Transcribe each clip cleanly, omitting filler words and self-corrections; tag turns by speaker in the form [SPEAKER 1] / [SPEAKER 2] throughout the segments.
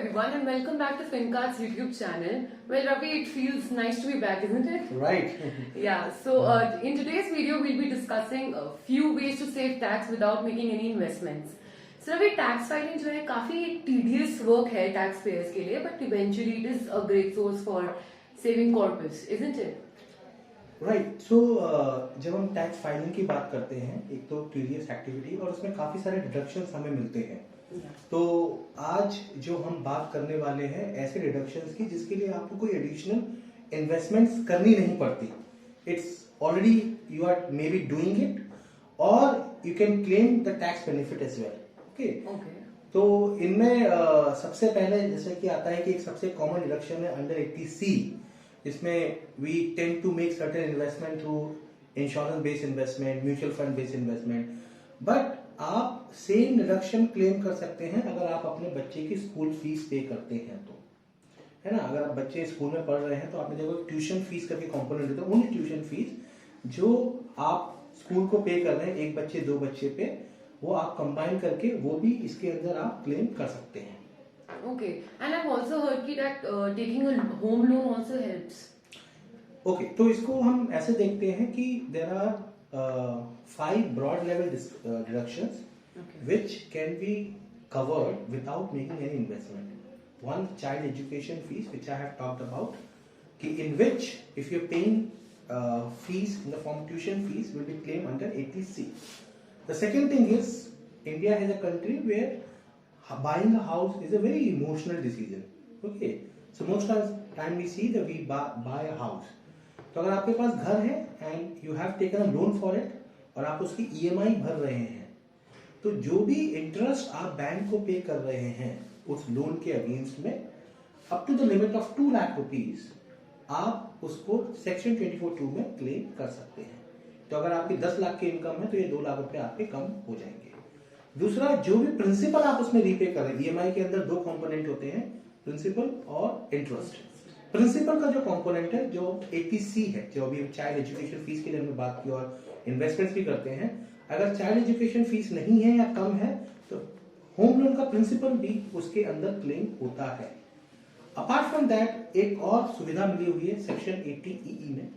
[SPEAKER 1] everyone and welcome back to FinCards YouTube channel. Well, Ravi, it feels nice to be back, isn't it?
[SPEAKER 2] Right.
[SPEAKER 1] Yeah, so in today's video, we'll be discussing a few ways to save tax without making any investments. So Ravi, tax filing जो है काफी tedious work है taxpayers के लिए, but eventually it is a great source for saving corpus, isn't it?
[SPEAKER 2] Right so जब हम tax filing की बात करते हैं, एक तो टीडियस एक्टिविटी और उसमें काफी सारे डिडक्शंस हमें मिलते हैं। तो आज जो हम बात करने वाले हैं ऐसे डिडक्शंस की जिसके लिए आपको कोई एडिशनल इन्वेस्टमेंट्स करनी नहीं पड़ती। It's already you are maybe doing it और you can claim the tax benefit as well. Okay, तो इनमें सबसे पहले जैसे कि आता है कि एक सबसे कॉमन डिडक्शन है अंडर 80C, जिसमें we tend to make certain investment through insurance based investment, mutual fund based investment. But आप सेम डिडक्शन क्लेम कर सकते हैं अगर आप अपने बच्चे की स्कूल फीस पे करते हैं तो, है ना। अगर आप बच्चे स्कूल में पढ़ रहे हैं तो आपने देखो ट्यूशन फीस करके कॉम्पोनेंट होता है, ओनली ट्यूशन फीस जो आप स्कूल को पे कर रहे हैं एक बच्चे दो बच्चे पे, वो आप कंबाइन करके वो भी इसके अंदर आप क्लेम कर सकते हैं।
[SPEAKER 1] Okay, and I've also heard that taking a home loan also helps.
[SPEAKER 2] Okay, तो इसको हम ऐसे देखते हैं कि there are 5 broad level deductions which can be covered without making any investment. One, child education fees, which I have talked about, in which if you're paying fees in the form of tuition fees will be claimed under 80C. The second thing is India is a country where buying a house is a very emotional decision. Okay, so most time we see that we buy a house. तो अगर आपके पास घर है and you have taken a loan for it और आप उसकी EMI भर रहे हैं, तो जो भी इंटरेस्ट आप बैंक को पे कर रहे हैं उस लोन के अगेंस्ट में up to the limit of 2 lakh rupees आप उसको सेक्शन 24(2) में क्लेम कर सकते हैं। तो अगर आपकी 10 लाख की इनकम है तो ये 2 लाख रुपए आपके कम हो जाएंगे। दूसरा, जो भी प्रिंसिपल आप उसमें रीपे कर रहे हैं, ईएमआई के अंदर 2 कंपोनेंट होते हैं, प्रिंसिपल और इंटरेस्ट। प्रिंसिपल का जो कंपोनेंट है जो 80C है, जो अभी चाइल्ड एजुकेशन फीस के लिए हमने बात की और इन्वेस्टमेंट्स भी करते हैं, अगर चाइल्ड एजुकेशन फीस नहीं है या कम है तो होम लोन का प्रिंसिपल भी उसके अंदर क्लेम होता है। अपार्ट फ्रॉम दैट एक और सुविधा मिली हुई है सेक्शन 80EE में,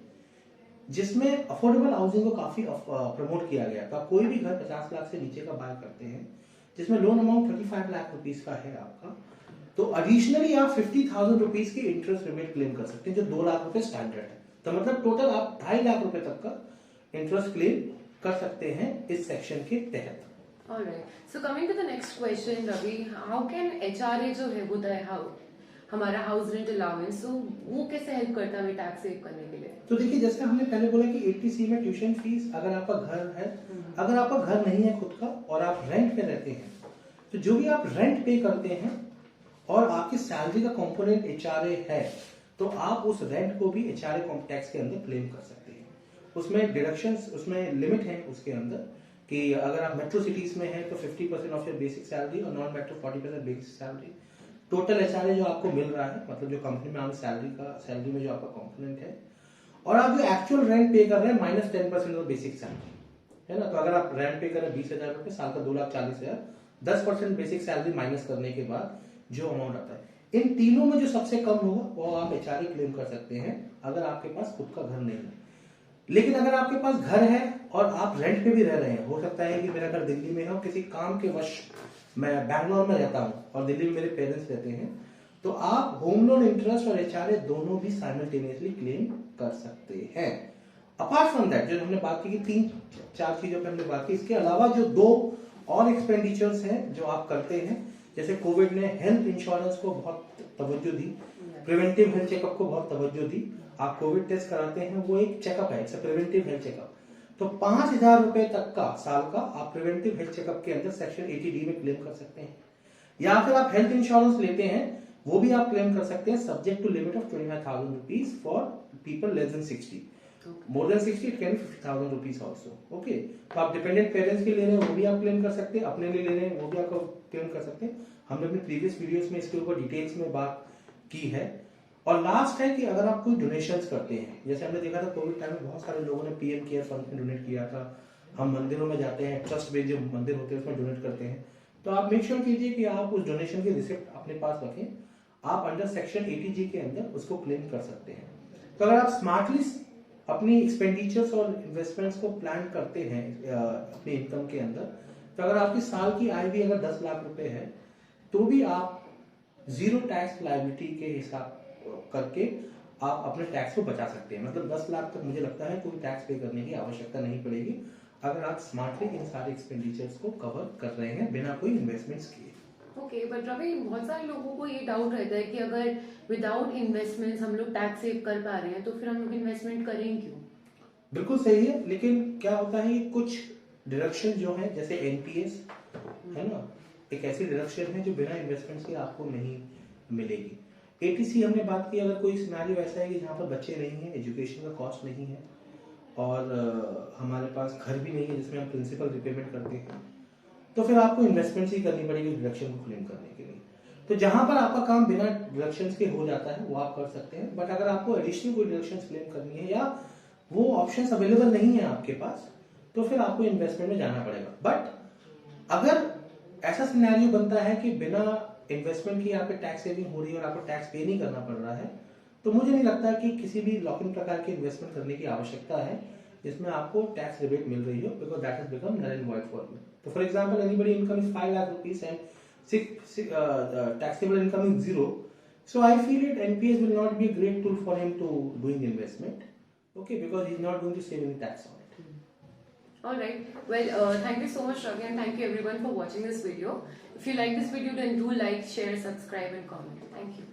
[SPEAKER 2] जिसमें अफोर्डेबल हाउसिंग को काफी प्रमोट किया गया। तो आप कोई भी घर 50 लाख से नीचे का बाय करते हैं जिसमें लोन अमाउंट 35 लाख रुपीस का है आपका, तो एडिशनली आप 50,000 रुपीस की इंटरेस्ट रिबेट क्लेम कर सकते हैं, जो 2 लाख रुपए स्टैंडर्ड है। तो मतलब टोटल आप 2.5 लाख रुपए तक का इंटरेस्ट क्लेम कर सकते हैं इस सेक्शन के तहत।
[SPEAKER 1] Alright, so coming to the next question, Ravi, how can HRA जो है वो हमारा हाउस रेंट अलाउंस, तो वो कैसे हेल्प करता है हमें टैक्स सेव करने के लिए?
[SPEAKER 2] तो देखिए, जैसे हमने पहले बोला कि 80C में ट्यूशन फीस, अगर आपका घर है, अगर आपका घर नहीं है खुद का और आप रेंट पे रहते हैं, तो जो भी आप रेंट पे करते हैं और आपकी सैलरी का कंपोनेंट HRA है, तो आप उस रेंट को भी HRA टैक्स के अंदर क्लेम कर सकते हैं। उसमें डिडक्शंस, उसमें लिमिट है उसके अंदर कि अगर आप मेट्रो सिटीज में हैं तो 50% ऑफ योर बेसिक सैलरी और non metro 40% basic salary. Total HRA जो आपको मिल रहा है, मतलब जो कंपनी में सैलरी में जो आपका कंपोनेंट है, और आप जो एक्चुअल रेंट पे कर रहे हैं माइनस 10% ऑफ बेसिक सैलरी, है ना। तो अगर आप रेंट पे कर रहे हैं 20,000 रुपए, साल का 2,40,000, 10% बेसिक सैलरी माइनस करने के बाद जो अमाउंट आता है, इन तीनों में जो सबसे कम होगा वो आप HRA क्लेम कर सकते हैं अगर आपके पास खुद का घर नहीं है। लेकिन अगर आपके पास घर है और आप रेंट पे भी रह रहे हैं, हो सकता है कि मेरा घर दिल्ली में है और किसी काम के वश मैं बैंगलोर में रहता हूं और दिल्ली में मेरे पेरेंट्स रहते हैं, तो आप होम लोन इंटरेस्ट और HRA दोनों भी साइमल्टेनियसली क्लेम कर सकते हैं। अपार्ट फ्रॉम दैट, जो हमने बात की कि 3-4 चीजों पर हमने बात की, इसके अलावा जो 2 और एक्सपेंडिचर्स हैं जो आप करते हैं, जैसे कोविड ने हेल्थ इंश्योरेंस को बहुत तवज्जो दी, प्रिवेंटिव हेल्थ चेकअप को बहुत तवज्जो दी। आप कोविड टेस्ट कराते हैं, वो एक चेकअप है, it's a preventive health checkup. तो 5,000 रुपए तक का साल का आप प्रिवेंटिव हेल्थ चेकअप के अंदर सेक्शन 80D में क्लेम कर सकते हैं। या फिर आप हेल्थ इंश्योरेंस लेते हैं, वो भी आप क्लेम कर सकते हैं subject to limit of 25,000 rupees for people less than 60। More than 60 it can be 50,000 rupees also. Okay, तो आप डिपेंडेंट पेरेंट्स के ले रहे हैं वो भी आप क्लेम कर सकते हैं, अपने लिए ले रहे हैं वो भी आप क्लेम कर सकते हैं। हमने अपने प्रीवियस वीडियोस में इसके ऊपर डिटेल्स में बात की है। और लास्ट है कि अगर आप कोई डोनेशंस करते हैं, जैसे हमने देखा था कोविड टाइम में बहुत सारे लोगों ने PM केयर फंड में डोनेट किया था। हम मंदिरों में जाते हैं, ट्रस्ट बेस्ड जो मंदिर होते हैं उसमें डोनेट करते हैं, तो आप मेक श्योर कीजिए कि आप उस डोनेशन की रिसिप्ट अपने पास रखें। आप अंडर सेक्शन 80G के अंदर उसको क्लेम कर सकते हैं। तो अगर आप स्मार्टली अपनी एक्सपेंडिचर्स और इन्वेस्टमेंट्स को प्लान करते हैं अपने इनकम के अंदर, तो अगर आपकी साल की आय भी अगर 10 लाख रुपए है तो भी आप जीरो टैक्स लायबिलिटी के हिसाब करके आप अपने टैक्स को बचा सकते हैं। मतलब 10 लाख तक मुझे लगता है कोई टैक्स पे करने की आवश्यकता नहीं पड़ेगी अगर आप स्मार्टली इन सारे एक्सपेंडिचर्स को कवर कर रहे हैं बिना कोई इन्वेस्टमेंट्स किए।
[SPEAKER 1] ओके, बट रवि, बहुत सारे लोगों को ये डाउट रहता है कि अगर विदाउट इन्वेस्टमेंट्स हम लोग टैक्स सेव कर पा रहे हैं तो फिर हम लोग इन्वेस्टमेंट करें क्यों?
[SPEAKER 2] बिल्कुल सही है, लेकिन क्या होता है कुछ डिडक्शन जो है जैसे एनपीएस है ना, एक ऐसी डिडक्शन है जो बिना इन्वेस्टमेंट्स के आपको नहीं मिलेगी। एटीसी हमने बात की, अगर कोई सिनेरियो ऐसा है कि जहाँ पर बच्चे नहीं है, एजुकेशन का कॉस्ट नहीं है और हमारे पास घर भी नहीं है जिसमें हम प्रिंसिपल रिपेमेंट करते हैं, तो फिर आपको इन्वेस्टमेंट्स ही करनी पड़ेगी डिडक्शन को क्लेम करने के लिए। तो जहां पर आपका काम बिना डिडक्शंस के हो जाता है वो आप कर सकते हैं, बट अगर आपको एडिशनल कोई डिडक्शंस क्लेम करनी है या वो ऑप्शंस अवेलेबल नहीं है आपके पास, तो फिर आपको इन्वेस्टमेंट में जाना पड़ेगा। बट अगर ऐसा सिनेरियो बनता है कि बिना इन्वेस्टमेंट की आपके टैक्स सेविंग हो रही है और आपको टैक्स पे नहीं करना पड़ रहा है, तो मुझे नहीं लगता कि किसी भी लॉकिंग प्रकार की इन्वेस्टमेंट करने की आवश्यकता है जिसमें आपको टैक्स रिबेट मिल रही हो, because that has become null and void for you. तो for example anybody income is 5 lakh rupees and taxable income is 0, so I feel it NPS will not be a great tool for him to doing investment, okay, because he's not going to save any tax on it.
[SPEAKER 1] All right. Well, thank you so much, Ravi, and thank you everyone for watching this video. If you like this video, then do like, share, subscribe, and comment. Thank you.